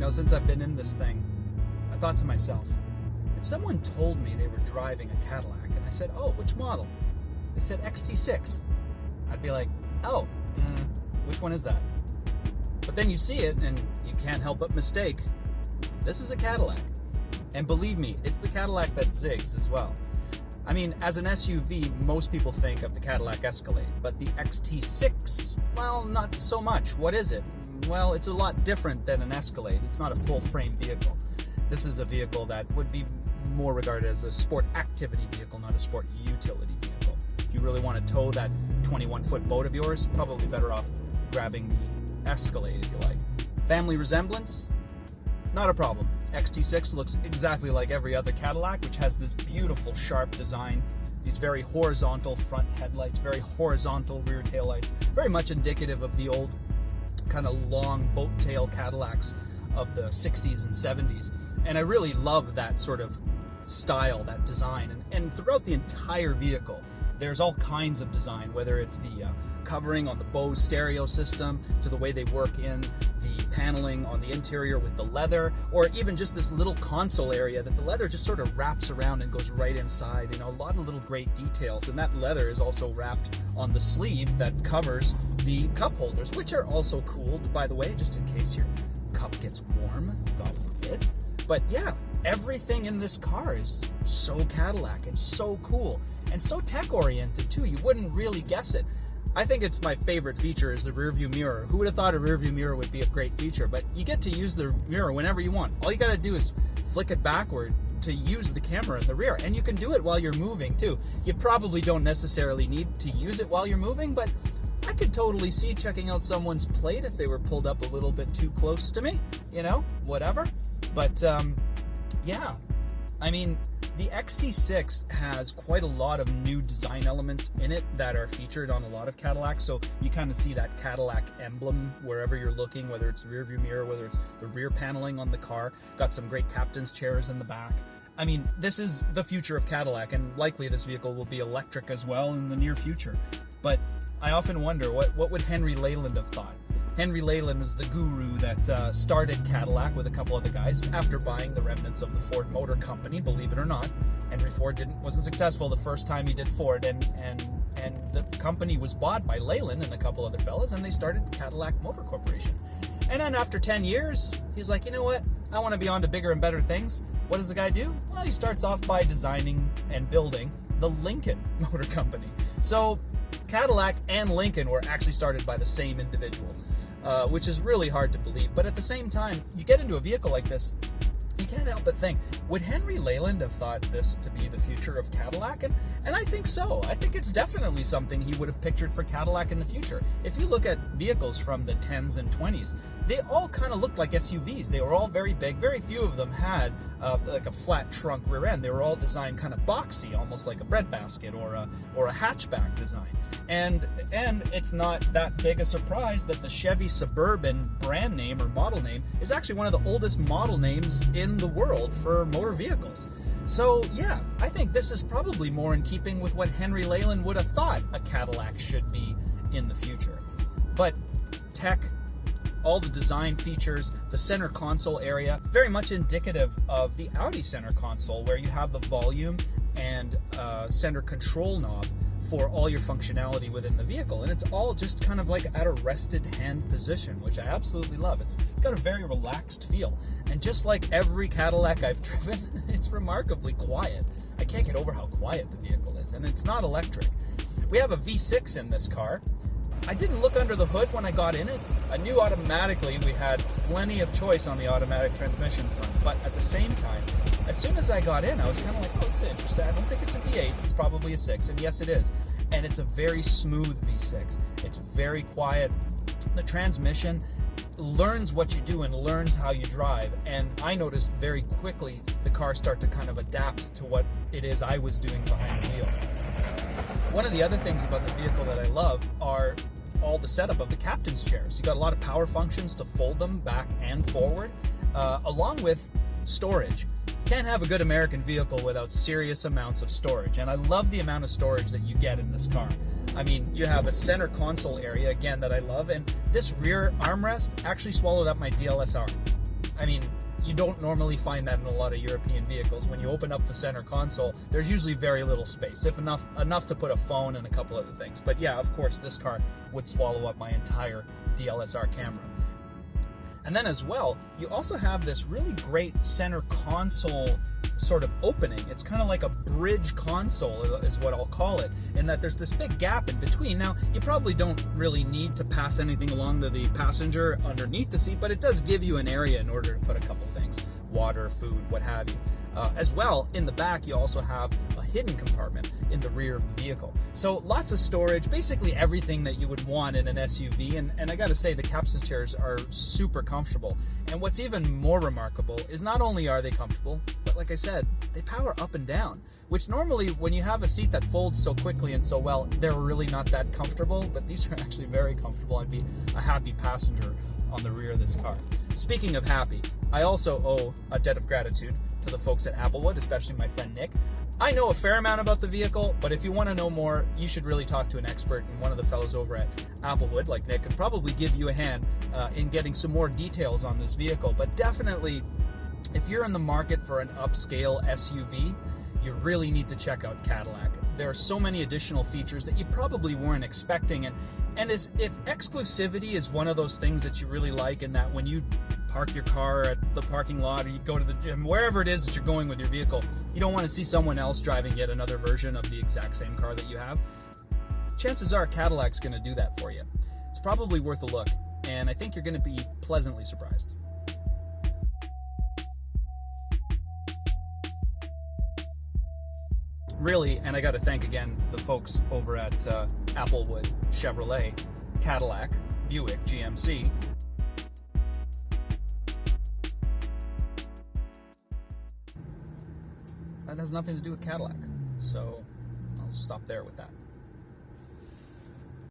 since I've been in this thing, I thought to myself, if someone told me they were driving a Cadillac and I said, oh, which model? They said XT6. I'd be like, oh, which one is that? But then you see it and you can't help but mistake. This is a Cadillac. And believe me, it's the Cadillac that zigs as well. I mean, as an SUV, most people think of the Cadillac Escalade, but the XT6, well, not so much. What is it? Well, it's a lot different than an Escalade. It's not a full-frame vehicle. This is a vehicle that would be more regarded as a sport activity vehicle, not a sport utility vehicle. If you really want to tow that 21-foot boat of yours, probably better off grabbing the Escalade, if you like. Family resemblance? Not a problem. XT6 looks exactly like every other Cadillac, which has this beautiful sharp design, these very horizontal front headlights, very horizontal rear taillights, very much indicative of the old kind of long boat tail Cadillacs of the 60s and 70s. And I really love that sort of style, that design. And throughout the entire vehicle, there's all kinds of design, whether it's the covering on the Bose stereo system, to the way they work in the paneling on the interior with the leather, or even just this little console area that the leather just sort of wraps around and goes right inside. You know, a lot of little great details. And that leather is also wrapped on the sleeve that covers the cup holders, which are also cooled, by the way, just in case your cup gets warm, God forbid. But yeah, everything in this car is so Cadillac and so cool and so tech-oriented too. You wouldn't really guess it. I think it's my favorite feature is the rear view mirror. Who would have thought a rear view mirror would be a great feature? But you get to use the mirror whenever you want. All you got to do is flick it backward to use the camera in the rear. And you can do it while you're moving too. You probably don't necessarily need to use it while you're moving, but I could totally see checking out someone's plate if they were pulled up a little bit too close to me, you know, whatever. But yeah, I mean, the XT6 has quite a lot of new design elements in it that are featured on a lot of Cadillacs. So you kind of see that Cadillac emblem wherever you're looking, whether it's the rear view mirror, whether it's the rear paneling on the car. Got some great captain's chairs in the back. I mean, this is the future of Cadillac, and likely this vehicle will be electric as well in the near future. But I often wonder, what would Henry Leyland have thought? Henry Leyland was the guru that started Cadillac with a couple other guys after buying the remnants of the Ford Motor Company, believe it or not. Henry Ford wasn't successful the first time he did Ford, and the company was bought by Leyland and a couple other fellas, and they started Cadillac Motor Corporation. And then after 10 years, he's like, you know what? I want to be on to bigger and better things. What does the guy do? Well, he starts off by designing and building the Lincoln Motor Company. So Cadillac and Lincoln were actually started by the same individual. Which is really hard to believe. But at the same time, you get into a vehicle like this, you can't help but think, would Henry Leyland have thought this to be the future of Cadillac? And I think so. I think it's definitely something he would have pictured for Cadillac in the future. If you look at vehicles from the 10s and 20s, they all kind of looked like SUVs. They were all very big. Very few of them had like a flat trunk rear end. They were all designed kind of boxy, almost like a breadbasket or a hatchback design. And it's not that big a surprise that the Chevy Suburban brand name or model name is actually one of the oldest model names in the world for motor vehicles. So yeah, I think this is probably more in keeping with what Henry Leyland would have thought a Cadillac should be in the future. But tech, all the design features, the center console area, very much indicative of the Audi center console, where you have the volume and center control knob for all your functionality within the vehicle. And it's all just kind of like at a rested hand position, which I absolutely love. It's got a very relaxed feel. And just like every Cadillac I've driven, it's remarkably quiet. I can't get over how quiet the vehicle is, and it's not electric. We have a V6 in this car. I didn't look under the hood when I got in it. I knew automatically we had plenty of choice on the automatic transmission front, but at the same time, as soon as I got in, I was kind of like, oh, this is interesting. I don't think it's a V8. It's probably a 6, and yes, it is. And it's a very smooth V6. It's very quiet. The transmission learns what you do and learns how you drive, and I noticed very quickly the car start to kind of adapt to what it is I was doing behind the wheel. One of the other things about the vehicle that I love are all the setup of the captain's chairs. You got a lot of power functions to fold them back and forward, along with storage. Can't have a good American vehicle without serious amounts of storage, and I love the amount of storage that you get in this car. I mean, you have a center console area, again, that I love, and this rear armrest actually swallowed up my DLSR. I mean, you don't normally find that in a lot of European vehicles. When you open up the center console, there's usually very little space, if enough to put a phone and a couple other things. But yeah, of course, this car would swallow up my entire DLSR camera. And then as well, you also have this really great center console sort of opening. It's kind of like a bridge console is what I'll call it, in that there's this big gap in between. Now, you probably don't really need to pass anything along to the passenger underneath the seat, but it does give you an area in order to put a couple things, water, food, what have you. As well, in the back, you also have a hidden compartment in the rear of the vehicle. So lots of storage, basically everything that you would want in an SUV. And I gotta say, the capsule chairs are super comfortable. And what's even more remarkable is not only are they comfortable, but like I said, they power up and down, which normally when you have a seat that folds so quickly and so well, they're really not that comfortable, but these are actually very comfortable. I'd be a happy passenger on the rear of this car. Speaking of happy, I also owe a debt of gratitude to the folks at Applewood, especially my friend Nick. I know a fair amount about the vehicle, but if you want to know more, you should really talk to an expert, and one of the fellows over at Applewood, like Nick, can probably give you a hand in getting some more details on this vehicle. But definitely, if you're in the market for an upscale SUV, you really need to check out Cadillac. There are so many additional features that you probably weren't expecting, and if exclusivity is one of those things that you really like, and that when you park your car at the parking lot or you go to the gym, wherever it is that you're going with your vehicle, you don't want to see someone else driving yet another version of the exact same car that you have, chances are Cadillac's going to do that for you. It's probably worth a look, and I think you're going to be pleasantly surprised. Really, and I got to thank again the folks over at Applewood, Chevrolet, Cadillac, Buick, GMC. That has nothing to do with Cadillac, so I'll stop there with that.